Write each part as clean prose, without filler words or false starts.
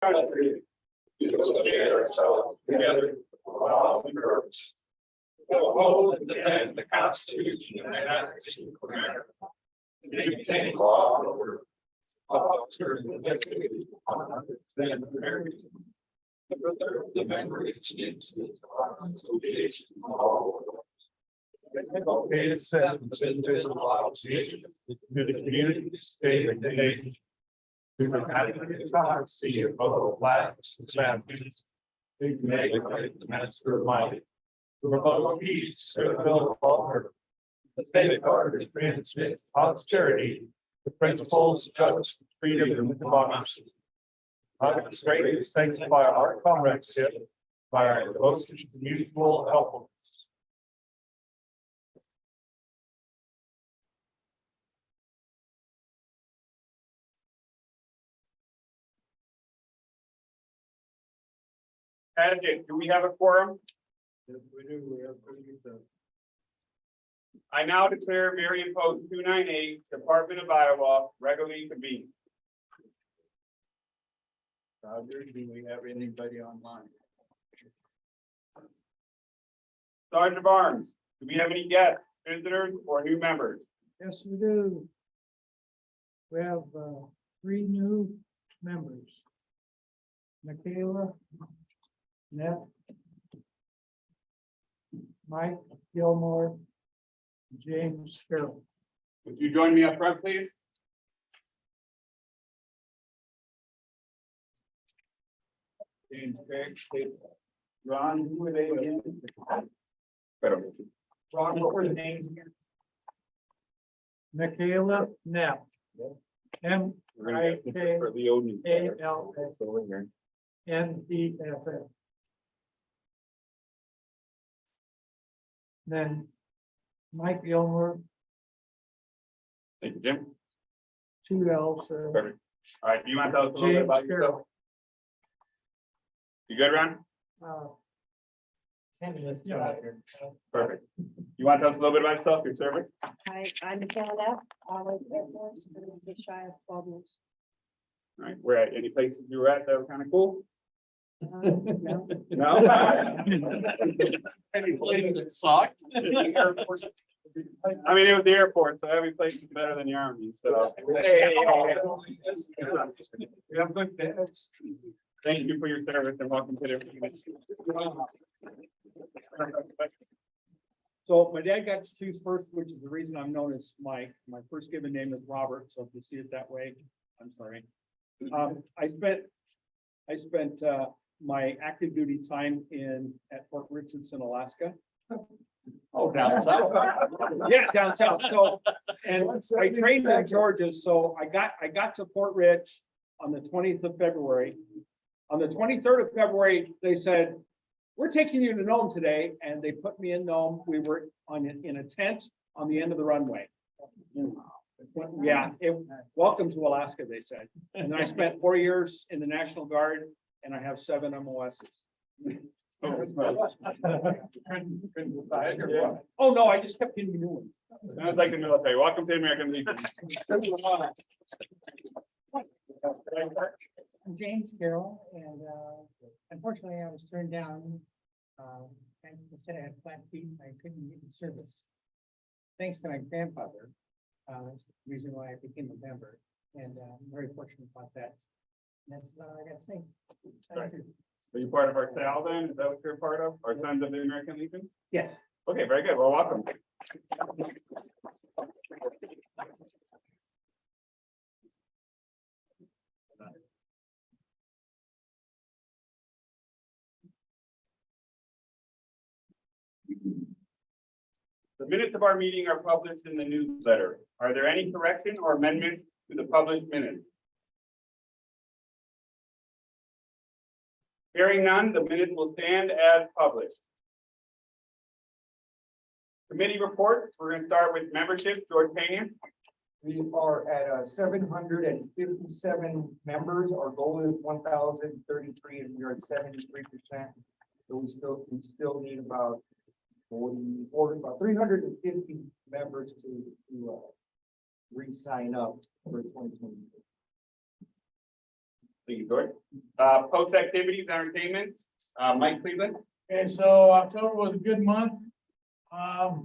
country, to sustain ourselves together for all purposes. To uphold and defend the Constitution of the United States of America. To maintain law and order. Officers and deputies, and Americans. To preserve the memories and incidents of our association all over. It says the individual obligation to the community, state, and the nation. To the advocacy of both flags and families. To make the master of might. To promote peace, goodwill, and honor. To safeguard and transmit posterity. The principles of justice, freedom, and democracy. I demonstrate sanctify our comradeship by our devotion to mutual helpfulness. Adjunct, do we have a quorum? Yes, we do. We have to. I now declare Marion Post 298, Department of Iowa, regularly convened. Roger, do we have anybody online? Sergeant of Arms, do we have any guests, visitors, or new members? Yes, we do. We have 3 new members. Michaela, Ned, Mike Gilmore, James Carroll. Would you join me up front, please? James Craig, Ron, who are they again? Ron, what were the names again? Michaela Knapp. M I K For the old. A L N D F A. Then Mike Gilmore, Thank you, Jim. 2 L's. Perfect. All right, do you want to tell us a little bit James about yourself? Carroll. You good, Ron? Perfect. You want to tell us a little bit about yourself, your service? Hi, I'm Michaela Knapp. I was Air Force, but I'm just shy of 12 years. All right, where at any places you were at that were kind of cool? No. No? Any places that sucked? I mean, it was the airport, so every place is better than the army, so. We have good dads. Thank you for your service and welcome to the. So my dad got to choose first, which is the reason I'm known as Mike. My first given name is Robert, so if you see it that way, I'm sorry. I spent my active duty time at Fort Richardson, Alaska. Oh, down south. Yeah, down south. So, and I trained in Georgia, so I got to Fort Rich on the 20th of February. On the 23rd of February, they said, "We're taking you to Nome today," and they put me in Nome. We were in a tent on the end of the runway. Yeah, welcome to Alaska, they said. And then I spent 4 years in the National Guard, and I have 7 MOSs. Oh, no, I just kept getting new ones. Sounds like the military. Welcome to the American Legion. I'm James Carroll, and unfortunately, I was turned down. And they said I had flat feet, and I couldn't get in service. Thanks to my grandfather, that's the reason why I became a member, and I'm very fortunate about that. And that's what I got to say. Right. Are you part of our SAL then? Is that what you're part of? Our Sons of the American Legion? Yes. Okay, very good. Well, welcome. The minutes of our meeting are published in the newsletter. Are there any correction or amendments to the published minutes? Hearing none, the minutes will stand as published. Committee reports, we're going to start with membership. George Pena. We are at 757 members. Our goal is 1,033, and we are at 73%. So we still need about 350 members to re-sign up for 2020. Thank you, George. Post activities, entertainment, Mike Cleveland. Okay, so October was a good month. For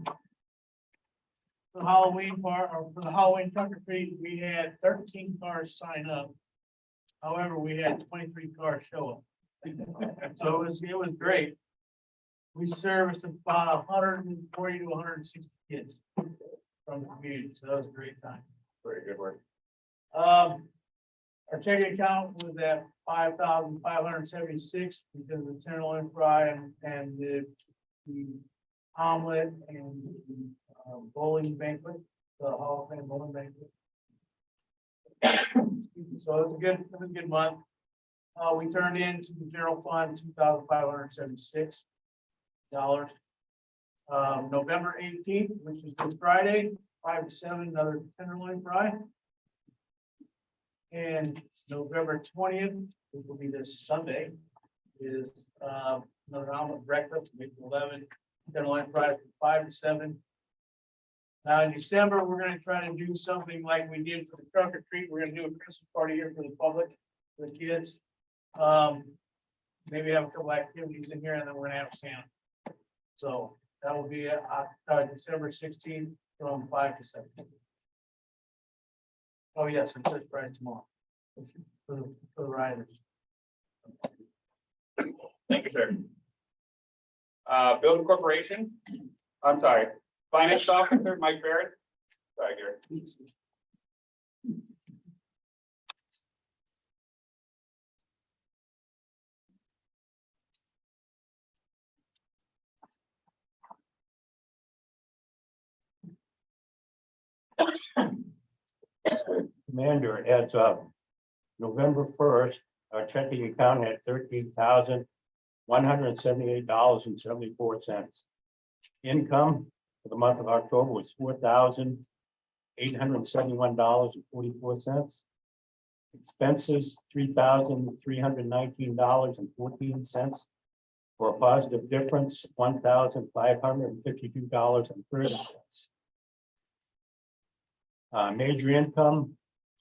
the Halloween part, or for the Halloween trunk or treat, we had 13 cars sign up. However, we had 23 cars show up. So it was great. We serviced about 140 to 160 kids from the community, so that was a great time. Very good work. Our checking account was at 5,576 because of the tenderloin fry and the omelet and the bowling banquet, the Hall of Fame bowling banquet. So it was a good month. We turned into the general fund $2,576. November 18th, which is this Friday, 5 to 7, another tenderloin fry. And November 20th, which will be this Sunday, is another omelet breakfast, maybe 11, tenderloin fry from 5 to 7. Now in December, we're gonna try to do something like we did for the trunk or treat. We're gonna do a Christmas party here for the public, for the kids. Maybe have a couple activities in here and then we're gonna have Santa. So that will be December 16th from 5 to 7. Oh, yes, and Church Friday tomorrow. For the riders. Thank you, sir. Building Corporation, I'm sorry, Finance Officer, Mike Barrett. Sorry, Gary. Commander, as of November 1st, our checking account had $13,178.74. Income for the month of October was $4,871.44. Expenses, $3,319.14, for a positive difference, $1,552.30. Major income,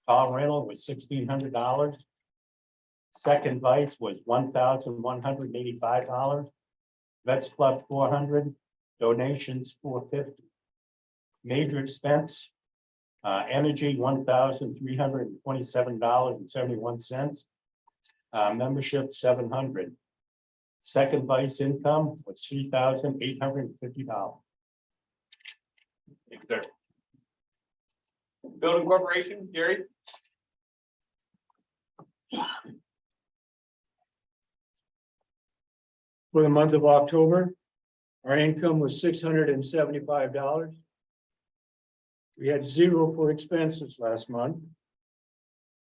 car rental was $1,600. Second vice was $1,185. Vets Club $400. Donations $450. Major expense, energy $1,327.71. Membership $700. Second vice income was $3,850. Thank you, sir. Building Corporation, Gary. For the month of October, our income was $675. We had 0 for expenses last month.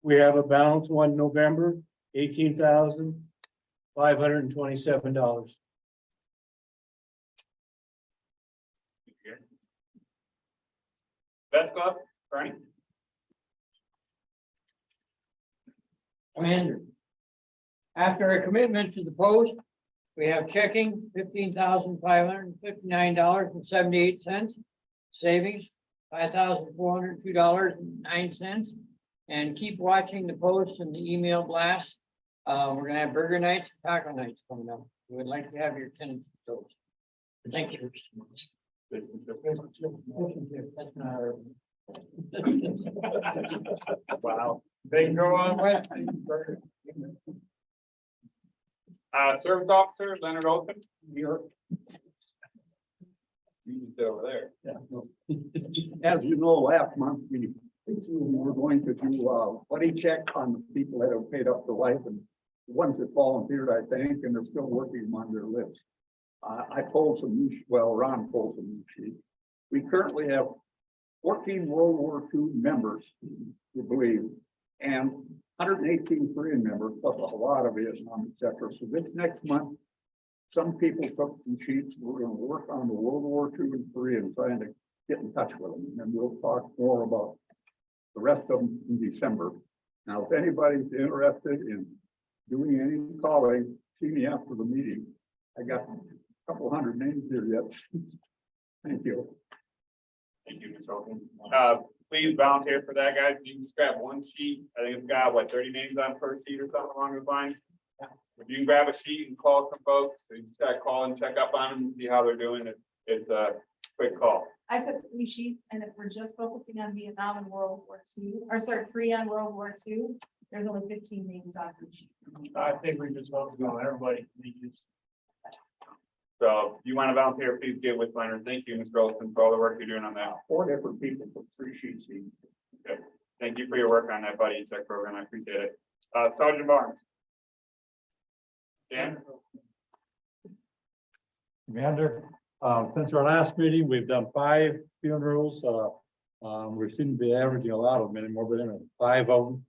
We have a balance 1 November, $18,527. Vets Club, Bernie. Commander, after a commitment to the post, we have checking $15,559.78, savings $5,402.09, and keep watching the posts and the email blasts. We're gonna have burger nights, taco nights coming up. We would like to have your attendance at those. Thank you. That's not our- Wow. They go on west. Service Officer, Leonard Olson, New York. You can sit over there. As you know, last month, we were going to do a buddy check on the people that have paid up for life, and the ones that volunteered, I think, and they're still working on their list. I pulled some new, Ron pulled some new sheets. We currently have 14 World War II members, we believe, and 118 Korean members, plus a lot of Vietnam, et cetera. So this next month, some people took some sheets. We're going to work on the World War II and Korean, trying to get in touch with them, and we'll talk more about the rest of them in December. Now, if anybody's interested in doing any calling, see me after the meeting. I got a couple hundred names here yet. Thank you. Thank you, Mr. Olson. please volunteer for that, guys. You can just grab one sheet. I think it's got, what, 30 names on per sheet or something along those lines. If you can grab a sheet and call some folks, you just gotta call and check up on them and see how they're doing. It's a quick call. I took 3 sheets, and if we're just focusing on Vietnam and World War II, or sorry, Korea and World War II, there's only 15 names on each sheet. I think we just focus on everybody. We just- So if you want to volunteer, please get with Leonard. Thank you, Mr. Olson, for all the work you're doing on that. 4 different people for 3 sheets each. Thank you for your work on that buddy check program. I appreciate it. Sergeant Barnes. Dan? Commander, since our last meeting, we've done 5 funerals. We seem to be averaging a lot of them anymore, but anyway, 5 of them.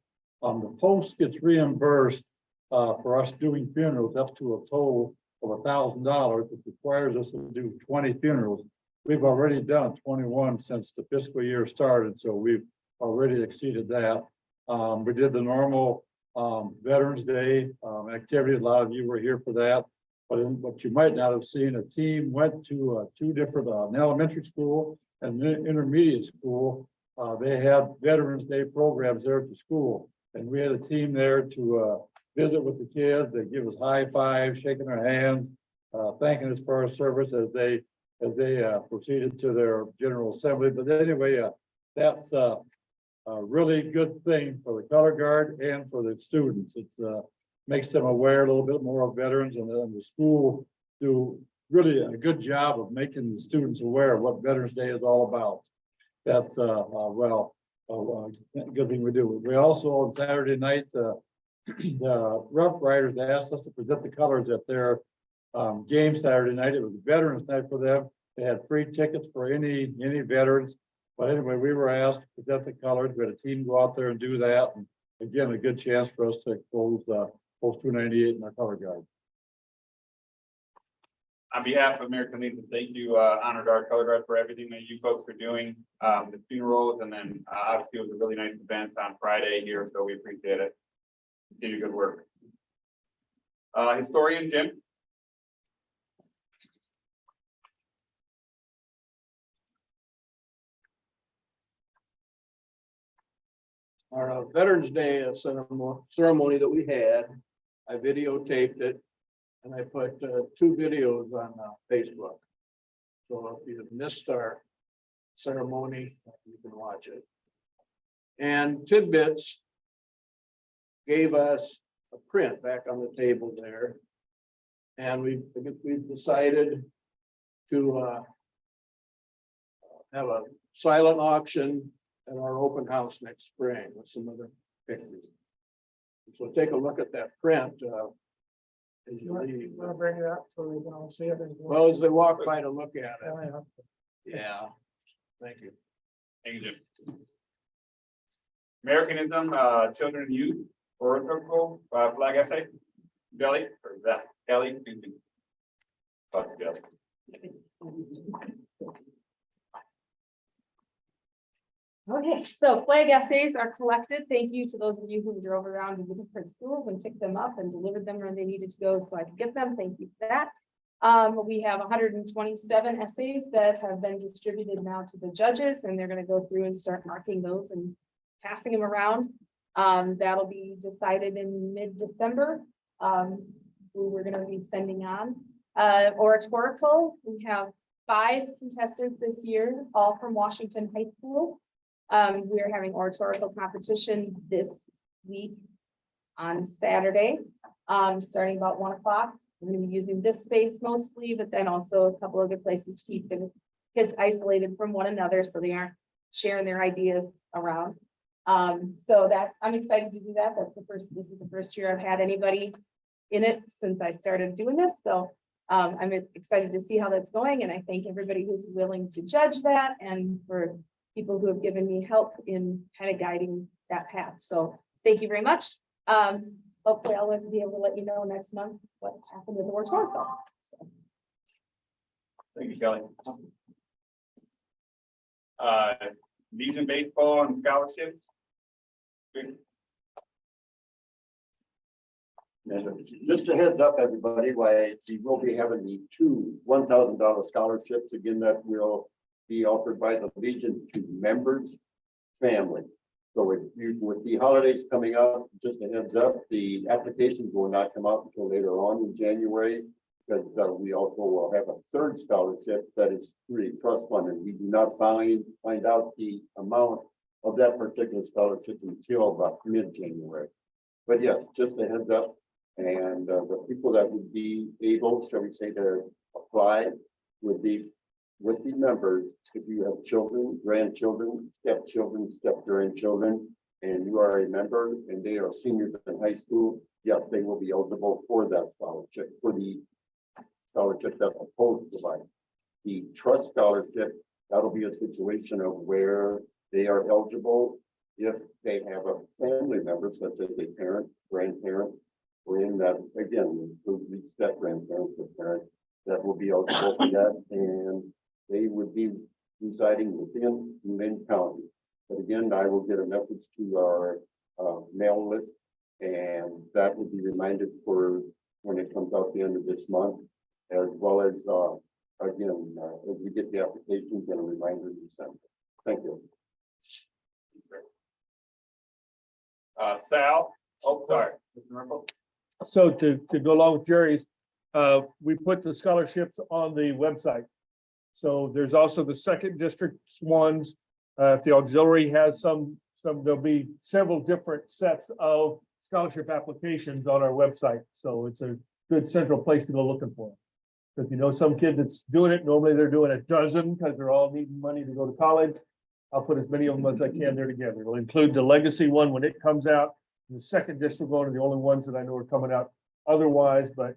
The post gets reimbursed for us doing funerals up to a total of $1,000, which requires us to do 20 funerals. We've already done 21 since the fiscal year started, so we've already exceeded that. We did the normal Veterans Day activity. A lot of you were here for that. But what you might not have seen, a team went to 2 different, an elementary school and an intermediate school. They had Veterans Day programs there at the school. And we had a team there to visit with the kids. They give us high fives, shaking their hands, thanking us for our service as they proceeded to their general assembly. But anyway, that's a really good thing for the color guard and for the students. It's makes them aware a little bit more of veterans, and then the school do really a good job of making the students aware of what Veterans Day is all about. That's good thing we do. We also on Saturday night, the Rough Riders asked us to present the colors at their game Saturday night. It was Veterans Night for them. They had free tickets for any veterans. But anyway, we were asked to present the colors. We had a team go out there and do that. And again, a good chance for us to expose Post 298 in our color guard. On behalf of American Legion, thank you, Honor Guard, Color Guard, for everything that you folks are doing, the funerals, and then obviously it was a really nice event on Friday here, so we appreciate it. Continue good work. Historian Jim. Our Veterans Day ceremony that we had, I videotaped it, and I put 2 videos on Facebook. So if you've missed our ceremony, you can watch it. And Tidbits gave us a print back on the table there. And we've decided to have a silent auction at our open house next spring with some other pictures. So take a look at that print. As you leave. Wanna bring it up so we can all see it? Well, as they walk by to look at it. Yeah, thank you. Thank you, Jim. Americanism, Children and Youth, Oracle, flag essay. Kelly, or is that Kelly? Kelly. Okay, so flag essays are collected. Thank you to those of you who drove around to the different schools and picked them up and delivered them where they needed to go so I could get them. Thank you for that. We have 127 essays that have been distributed now to the judges, and they're going to go through and start marking those and passing them around. That'll be decided in mid-December. Who we're going to be sending on. Oratorical, we have 5 contestants this year, all from Washington High School. We're having oratorical competition this week on Saturday, starting about 1 o'clock. We're going to be using this space mostly, but then also a couple other places to keep the kids isolated from one another so they aren't sharing their ideas around. So that I'm excited to do that. This is the first year I've had anybody in it since I started doing this. So I'm excited to see how that's going. And I thank everybody who's willing to judge that and for people who have given me help in kind of guiding that path. So thank you very much. Hopefully I'll be able to let you know next month what happened with the oratorical. So. Thank you, Kelly. Legion baseball and scholarships. Just a heads up, everybody, why we will be having the 2 $1,000 scholarships again that will be offered by the Legion to members. family. So if you, with the holidays coming up, just a heads up, the applications will not come out until later on in January. Because we also will have a third scholarship that is free trust fund, and we do not find out the amount of that particular scholarship until about mid-January. But yes, just a heads up, and the people that would be able, shall we say, to apply would be with the members. If you have children, grandchildren, stepchildren, step-grandchildren, and you are a member and they are seniors in high school, yes, they will be eligible for that scholarship, for the scholarship that proposed to provide. The trust scholarship, that'll be a situation of where they are eligible if they have a family member, such as a parent, grandparent, or in that, again, include step grandparents or parents that will be eligible for that, and they would be residing within Lynn County. But again, I will get a message to our mail list, and that will be reminded for when it comes out the end of this month, as well as again, as we get the applications and a reminder in December. Thank you. Sal, oh, sorry. Mr. Murphy. So to go along with Jerry's, we put the scholarships on the website. So there's also the second district's ones. If the auxiliary has some, there'll be several different sets of scholarship applications on our website. So it's a good central place to go looking for them. If you know some kid that's doing it, normally they're doing a dozen because they're all needing money to go to college. I'll put as many of them as I can there together. It'll include the legacy one when it comes out. The second district one are the only ones that I know are coming out otherwise, but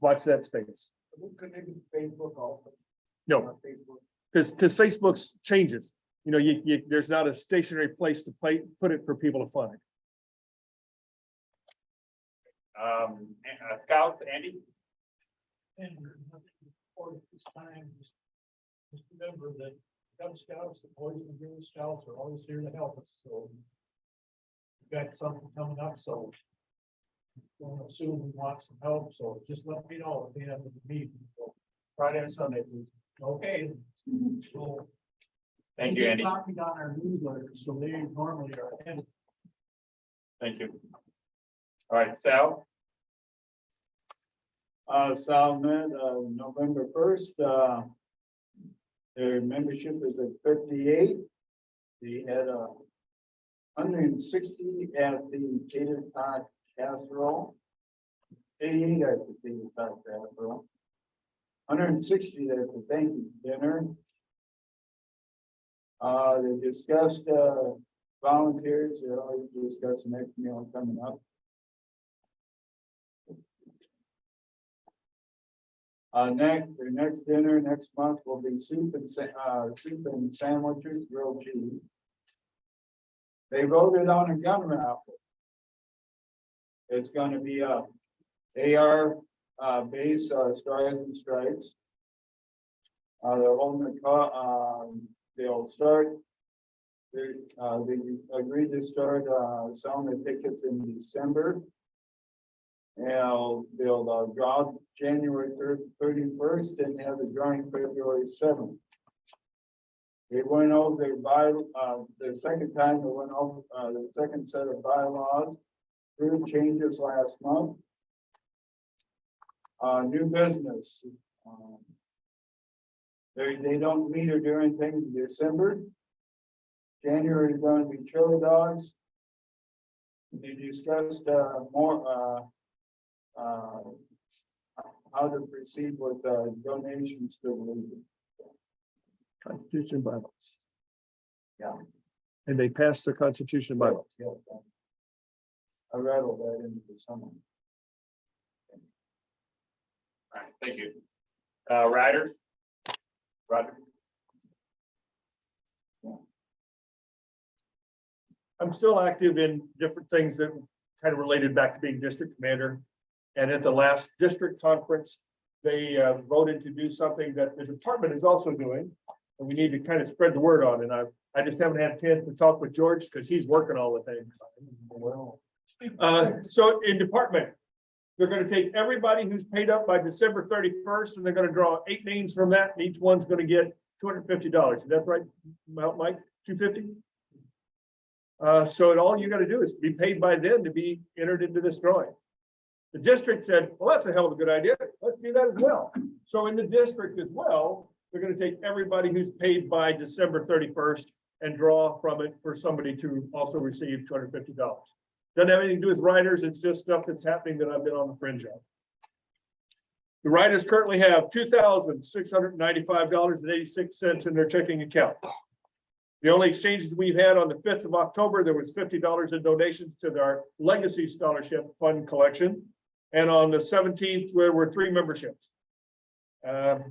watch that space. Facebook also. No, because Facebook's changes. You know, there's not a stationary place to put it for people to find. Scouts, Andy? And for this time, just remember that Cub Scouts, the Boys and Girls Scouts are always here to help us, so. We've got something coming up, so. Soon we want some help, so just let me know if you have a meeting. So Friday and Sunday, please. Okay. So. Thank you, Andy. Copied on our newsletter, so they normally are ahead. Thank you. All right, Sal? Sal met, November 1st, their membership is at 58. They had 160 at the tater tot casserole. 88 at the tater tot casserole. 160 at the thank you dinner. They discussed volunteers. They always discuss the next meal coming up. Their next dinner next month will be soup and sandwiches, grilled cheese. They voted on a gun raffle. It's going to be a AR base Stars and Stripes. They'll start. They agreed to start selling the tickets in December. And they'll draw January 31st and have the drawing February 7th. They went over their the second time they went over the second set of bylaws. Through changes last month. New business. They don't meet or do anything in December. January is going to be chili dogs. They discussed more how to proceed with donations to the league. Constitution bylaws. Yeah. And they passed the Constitution bylaws. Yeah. I rattled that into someone. All right, thank you. Riders? Roger? I'm still active in different things that kind of related back to being district commander. And at the last district conference, they voted to do something that the department is also doing. And we need to kind of spread the word on. And I just haven't had a chance to talk with George because he's working all the time. So in department, they're going to take everybody who's paid up by December 31st, and they're going to draw 8 names from that, and each one's going to get $250. Is that right, Mike? 250? So all you gotta do is be paid by them to be entered into this drawing. The district said, well, that's a hell of a good idea. Let's do that as well. So in the district as well, they're gonna take everybody who's paid by December 31st and draw from it for somebody to also receive $250. Doesn't have anything to do with riders. It's just stuff that's happening that I've been on the fringe of. The riders currently have $2,695.86 in their checking account. The only exchanges we've had on the 5th of October, there was $50 in donations to our Legacy Scholarship Fund collection. And on the 17th, there were 3 memberships. At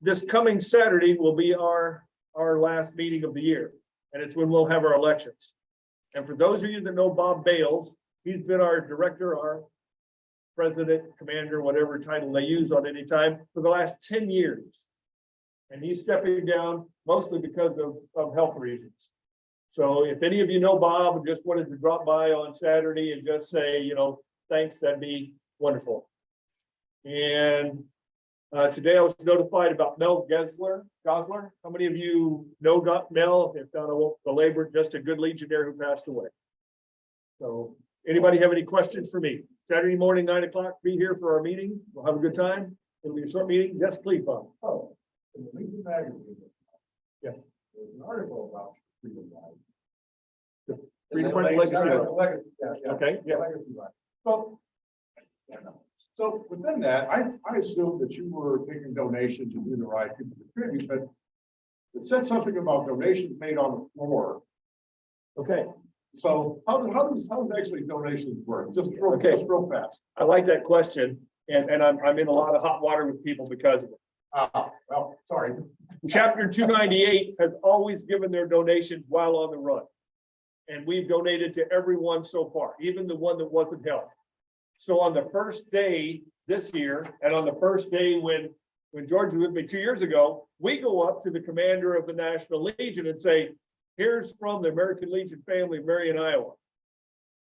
this coming Saturday will be our last meeting of the year, and it's when we'll have our elections. And for those of you that know Bob Bales, he's been our director, our president, commander, whatever title they use on any time for the last 10 years. And he's stepping down mostly because of health reasons. So if any of you know Bob and just wanted to drop by on Saturday and just say, you know, thanks, that'd be wonderful. And today I was notified about Mel Gosler. How many of you know Mel? If not, I won't belabor, just a good Legionnaire who passed away. So anybody have any questions for me? Saturday morning, 9 o'clock, be here for our meeting. We'll have a good time. It'll be a short meeting. Yes, please, Bob. Oh, in the Legion magazine. Yeah. There's an article about freedom ride. Freedom Ride Legacy Ride. Legacy, yeah. Okay, yeah. Legacy ride. So within that, I assumed that you were taking donations and doing the right people to contribute, but it said something about donations made on the floor. Okay, So how does actually donations work? Just real fast. I like that question, and I'm in a lot of hot water with people because of it. Well, sorry. Chapter 298 has always given their donations while on the run. And we've donated to everyone so far, even the one that wasn't held. So on the first day this year, and on the first day when George was with me 2 years ago, we go up to the commander of the National Legion and say, here's from the American Legion family of Marion, Iowa.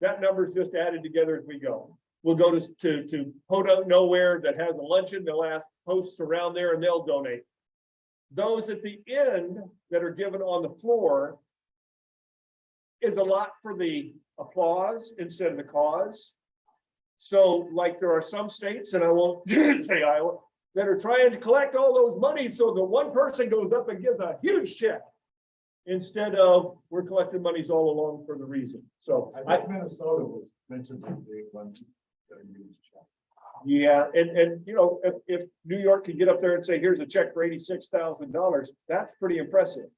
That number's just added together as we go. We'll go to Podunk Nowhere that has a luncheon. They'll ask hosts around there and they'll donate. Those at the end that are given on the floor is a lot for the applause instead of the cause. So like there are some states, and I won't say Iowa, that are trying to collect all those monies so the one person goes up and gives a huge check instead of we're collecting monies all along for the reason. So I think Minnesota was mentioned in the one. Yeah, and you know, if New York could get up there and say, here's a check for $86,000, that's pretty impressive.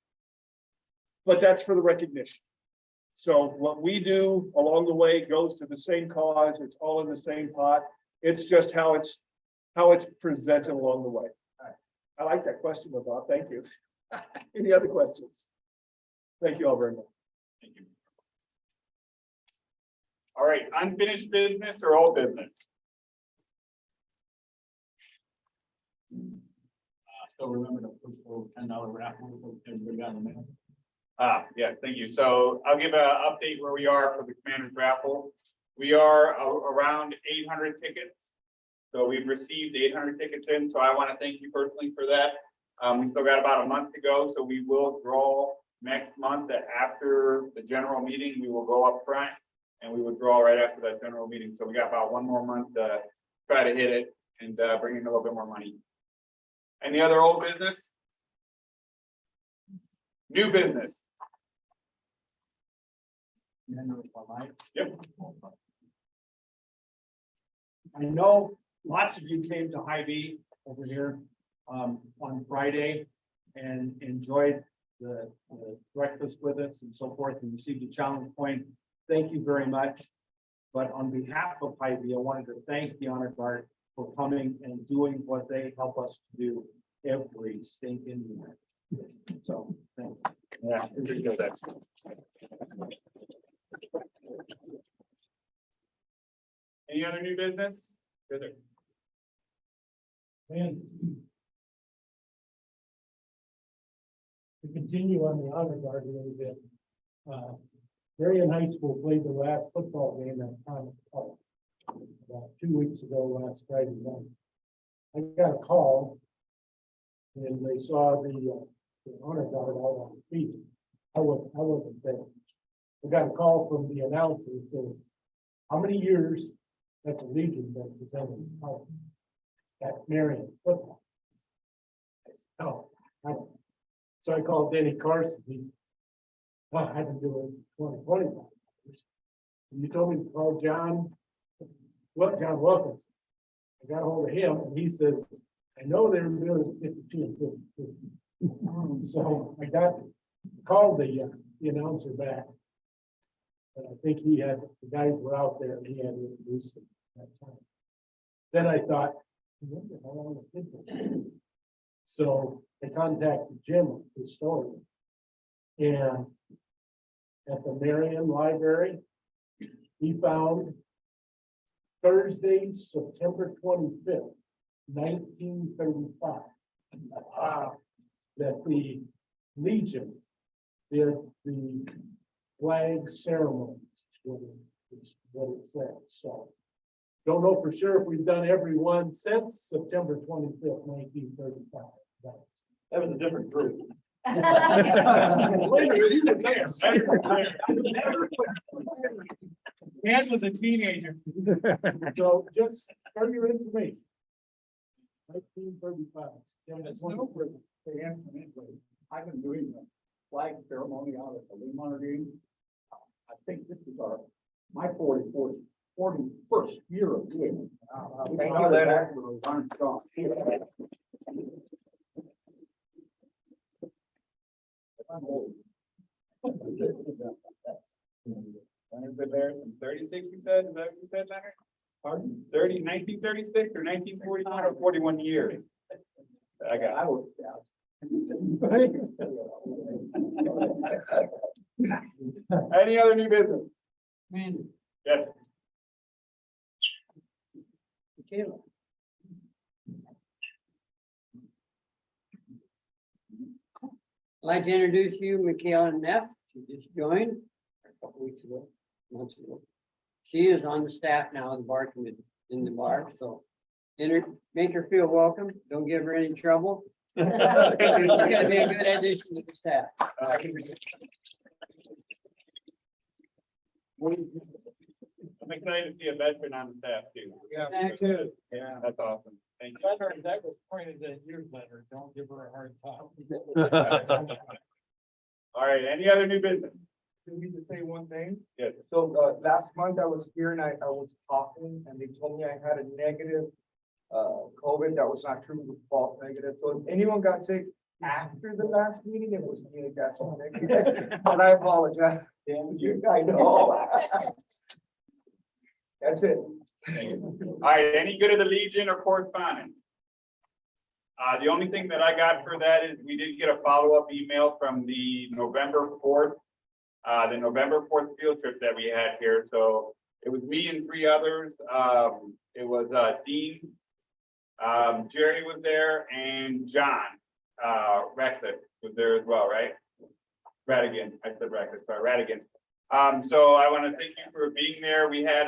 But that's for the recognition. So what we do along the way goes to the same cause. It's all in the same pot. It's just how it's presented along the way. I like that question, Bob. Thank you. Any other questions? Thank you all very much. Thank you. All right, unfinished business or old business? Still remember to push those $10 raffles, so everybody got in the mail. Yes, thank you. So I'll give an update where we are for the Commander's raffle. We are around 800 tickets. So we've received 800 tickets in. So I want to thank you personally for that. We still got about a month to go. So we will draw next month after the general meeting. We will go up front and we will draw right after that general meeting. So we got about one more month to try to hit it and bring in a little bit more money. Any other old business? New business? Yep. I know lots of you came to Hy-Vee over here on Friday and enjoyed the breakfast with us and so forth and received a challenge point. Thank you very much. But on behalf of Hy-Vee, I wanted to thank the Honor Guard for coming and doing what they help us to do every stinking year. So, thank you. Yeah, pretty good. Any other new business? Yes, sir. And to continue on the Honor Guard a little bit, Marion High School played the last football game at Thomas Park about 2 weeks ago, last Friday night. I got a call and they saw the Honor Guard out on the field. I wasn't there. I got a call from the announcer that says, how many years that's a Legion been presenting at Marion football? I said, oh, I don't. So I called Danny Carson. He said, well, I've been doing 20 years. And you told me to call John Wilkins. I got a hold of him and he says, I know they're doing 52 and 52. So I called the announcer back. And I think the guys were out there and he had introduced them at that time. Then I thought, what the hell am I thinking? So I contacted Jim, the historian. And at the Marion Library, he found Thursday, September 25th, 1935. That the Legion did the flag ceremony, is what it says. So don't know for sure if we've done every one since September 25th, 1935. That was a different group. Ed was a teenager. So just for your information. 1935. That's no prison. I've been doing the flag ceremony out at the Lee game. I think this is my 41st year of doing it. Thank you, Leonard. I'm old. Leonard's been there since 36, you said, is that what you said, Leonard? Pardon? 1936 or 1941 or 41 years? I got I was, Any other new business? Man, Yes. Michaela. I'd like to introduce you, Michaela Neff. She just joined a couple weeks ago, months ago. She is on the staff now in the bar committee, in the bar, so make her feel welcome. Don't give her any trouble. She's gonna be a good addition to the staff. I'm excited to see a veteran on the staff too. Me too. Yeah, that's awesome. Thank you. Leonard, that was pointed at you, Leonard. Don't give her a hard time. All right, any other new business? Do we just say one thing? Yes. So, last month I was here and I was talking and they told me I had a negative, COVID. That was not true, it was false negative. So if anyone got sick after the last meeting, it was me that got so negative. But I apologize. You, I know. That's it. All right, any good of the Legion or correspondence? The only thing that I got for that is we did get a follow-up email from the November 4th field trip that we had here. So it was me and 3 others. It was Dean, Jerry was there, and John Ratcliffe was there as well, right? Radigan, I said Ratcliffe, sorry, Radigan. So I want to thank you for being there. We had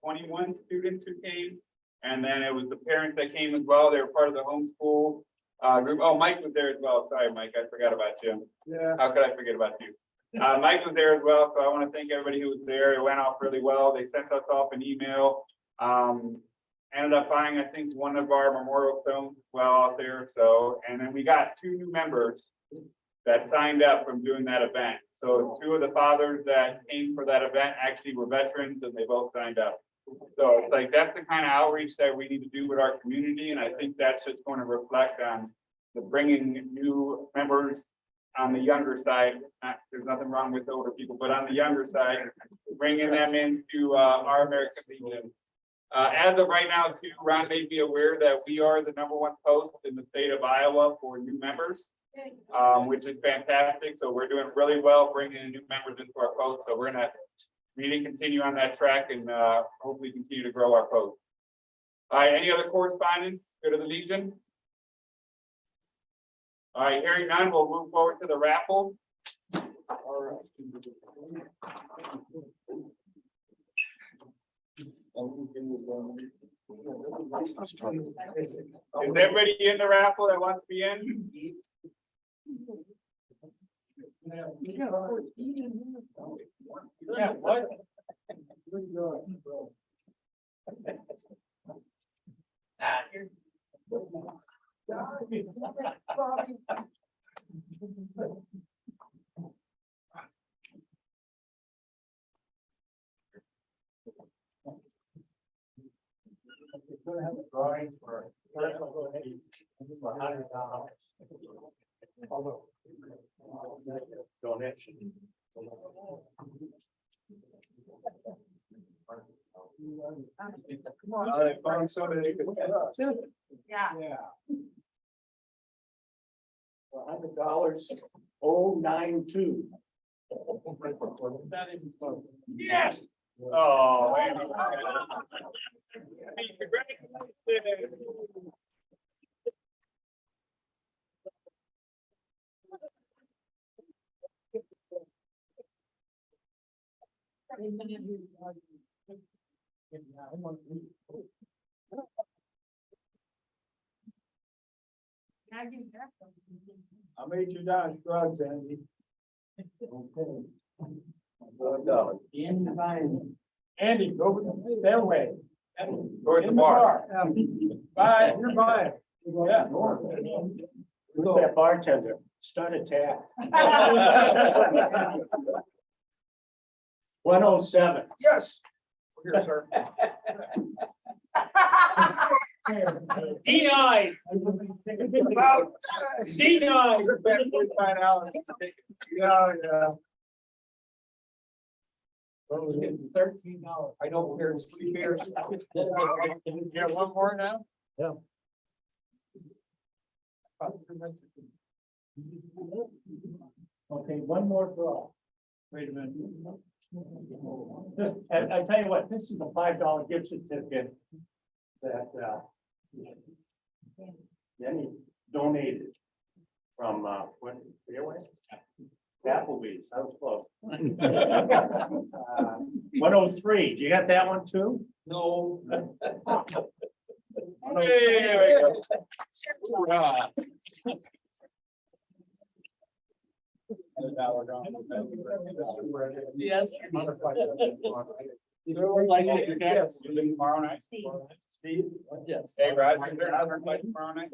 21 students who came, and then it was the parents that came as well. They were part of the homeschool group. Oh, Mike was there as well. Sorry, Mike, I forgot about you. Yeah. How could I forget about you? Mike was there as well, so I want to thank everybody who was there. It went off really well. They sent us off an email. Ended up buying, I think, one of our memorial stones as well out there. So, and then we got 2 new members that signed up from doing that event. So 2 of the fathers that came for that event actually were veterans and they both signed up. So it's like, that's the kind of outreach that we need to do with our community. And I think that's just going to reflect on the bringing new members on the younger side. There's nothing wrong with older people, but on the younger side, bringing them into our American Legion. As of right now, too, Ron made me aware that we are the #1 post in the state of Iowa for new members, which is fantastic. So we're doing really well bringing in new members into our post. So we're gonna really continue on that track and hopefully continue to grow our post. All right, any other correspondence? Go to the Legion. All right, hearing none, we'll move forward to the raffle. All right. Is everybody in the raffle that wants to be in? Yeah, what? Gonna have a drawing for $100. Donation. I found somebody that could- Yeah. Yeah. $100.092. Yes. Oh. Andy. Congratulations. I made you down drugs, Andy. Andy, go that way. Towards the bar. Bye, you're bye. Yeah. Who's that bartender? Start attack. 107. Yes. Here, sir. Denied. About. Denied. Yeah, yeah. $13. I know, there's 3 beers. You have one more now? Yeah. Okay, one more draw. Wait a minute. And I tell you what, this is a $5 gift certificate that, Jenny donated from, what, Fairway? Applebee's, I was close. 103, do you got that one too? No. Yes. Tomorrow night. Steve? Yes. Hey, Roger, is there another fight tomorrow night?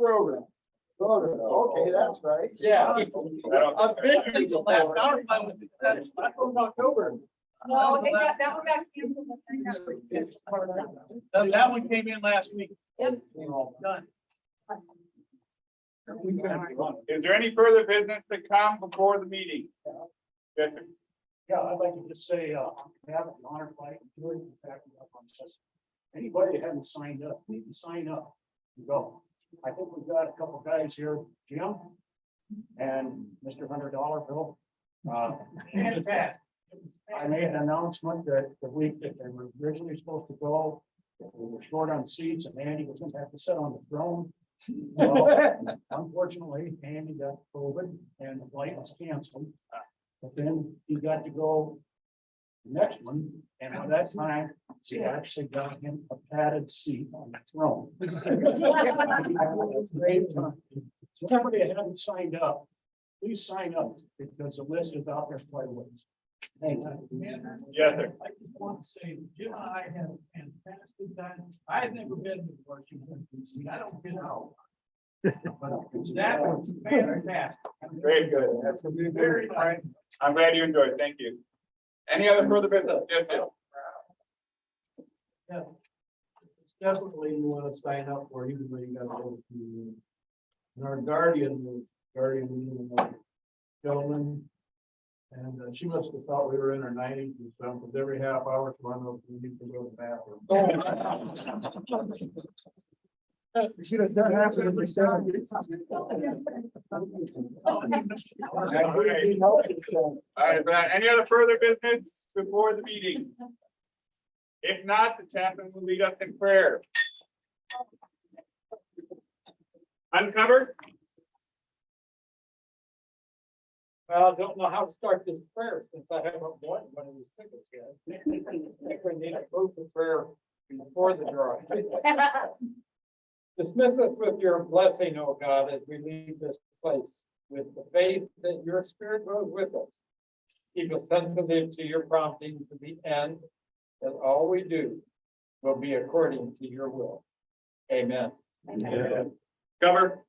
Okay, that's right. Yeah. I've been to last hour. October. No, they got, that one got canceled. That one came in last week. Yep. Done. Is there any further business to come before the meeting? Yes, sir. Yeah, I'd like to just say, we have an honor flight. Really backing up on this. Anybody that hasn't signed up, need to sign up and go. I think we've got a couple guys here, Jim and Mr. $100 bill. I made an announcement that the week that they were originally supposed to go, we were short on seats and Andy was gonna have to sit on the throne. Well, unfortunately, Andy got COVID and the flight was canceled. But then he got to go the next one, and by that time, she actually got him a padded seat on the throne. It's great time. So everybody that hasn't signed up, please sign up because the list is out there quite a ways. Thank you. Yes, sir. I just want to say, Jim and I had a fantastic time. I've never been to Washington DC. I don't get how. That was fantastic. Very good. That's gonna be very nice. I'm glad you enjoyed it. Thank you. Any other further business? Yes, sir. Yeah. Definitely you want to sign up for, even though you gotta go to. And our guardian, gentleman. And she must have thought we were in our 90s and stuff, because every half hour, we need to go to the bathroom. You should have done half of it. All right, but any other further business before the meeting? If not, the chaplain will lead us in prayer. Uncovered? Well, I don't know how to start this prayer since I haven't won one of these tickets yet. I think we need a proof of prayer before the drawing. Dismiss us with your blessing, O God, as we leave this place. with the faith that your spirit goes with us. Keep us sensitive to your prompting to the end, that all we do will be according to your will. Amen. Cover.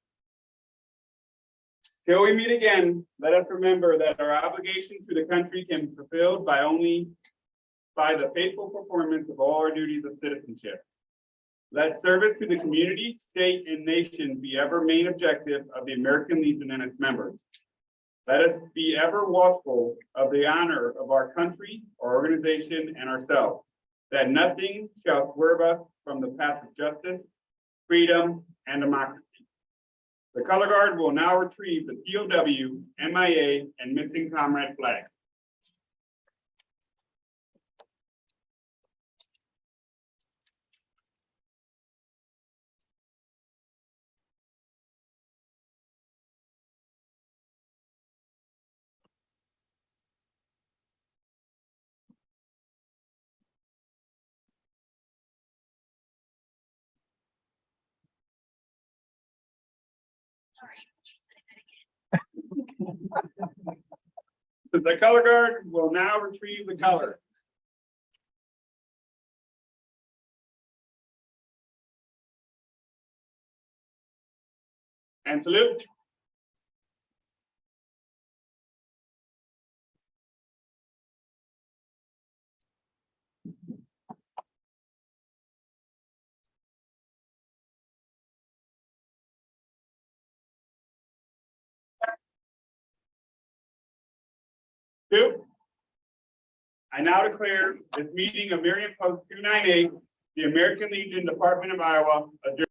Till we meet again, let us remember that our obligation to the country can be fulfilled by the faithful performance of all our duties of citizenship. Let service to the community, state, and nation be ever main objective of the American Legion and its members. Let us be ever watchful of the honor of our country, our organization, and ourselves, that nothing shall swerve us from the path of justice, freedom, and democracy. The color guard will now retrieve the POW, MIA, and missing comrade flags. The color guard will now retrieve the color. And salute. Two. I now declare this meeting of Marion Post 298, the American Legion Department of Iowa, adjourned.